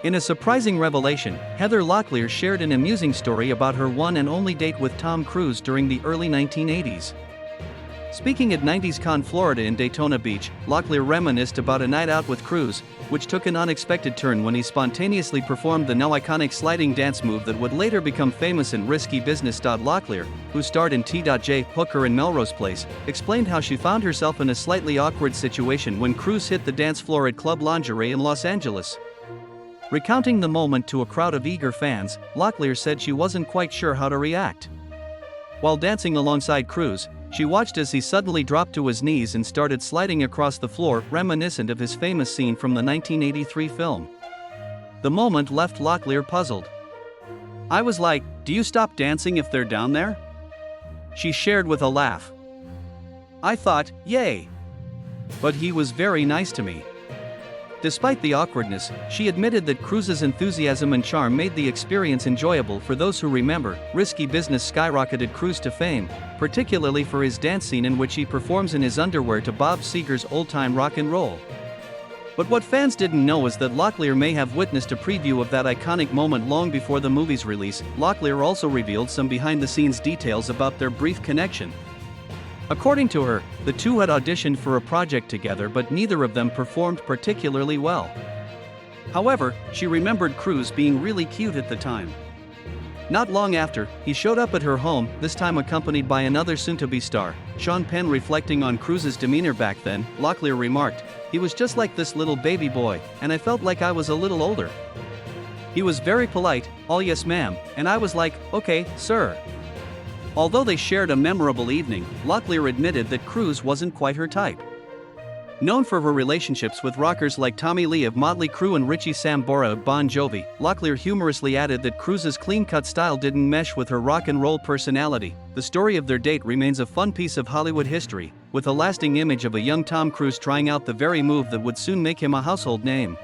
In a surprising revelation, Heather Locklear shared an amusing story about her one and only date with Tom Cruise during the early 1980s. Speaking at 90s Con Florida in Daytona Beach, Locklear reminisced about a night out with Cruise, which took an unexpected turn when he spontaneously performed the now iconic sliding dance move that would later become famous in Risky Business. Locklear, who starred in T.J. Hooker and Melrose Place, explained how she found herself in a slightly awkward situation when Cruise hit the dance floor at Club Lingerie in Los Angeles. Recounting the moment to a crowd of eager fans, Locklear said she wasn't quite sure how to react. While dancing alongside Cruise, she watched as he suddenly dropped to his knees and started sliding across the floor, reminiscent of his famous scene from the 1983 film. The moment left Locklear puzzled. "I was like, do you stop dancing if they're down there?" she shared with a laugh. "I thought, yay. But he was very nice to me." Despite the awkwardness, she admitted that Cruise's enthusiasm and charm made the experience enjoyable. For those who remember, Risky Business skyrocketed Cruise to fame, particularly for his dance scene in which he performs in his underwear to Bob Seger's old-time rock and roll. But what fans didn't know is that Locklear may have witnessed a preview of that iconic moment long before the movie's release. Locklear also revealed some behind-the-scenes details about their brief connection. According to her, the two had auditioned for a project together, but neither of them performed particularly well. However, she remembered Cruise being really cute at the time. Not long after, he showed up at her home, this time accompanied by another soon-to-be star. Sean Penn, reflecting on Cruise's demeanor back then, Locklear remarked, "He was just like this little baby boy, and I felt like I was a little older. He was very polite, all yes ma'am, and I was like, okay, sir." Although they shared a memorable evening, Locklear admitted that Cruise wasn't quite her type. Known for her relationships with rockers like Tommy Lee of Motley Crue and Richie Sambora of Bon Jovi, Locklear humorously added that Cruise's clean-cut style didn't mesh with her rock and roll personality. The story of their date remains a fun piece of Hollywood history, with a lasting image of a young Tom Cruise trying out the very move that would soon make him a household name.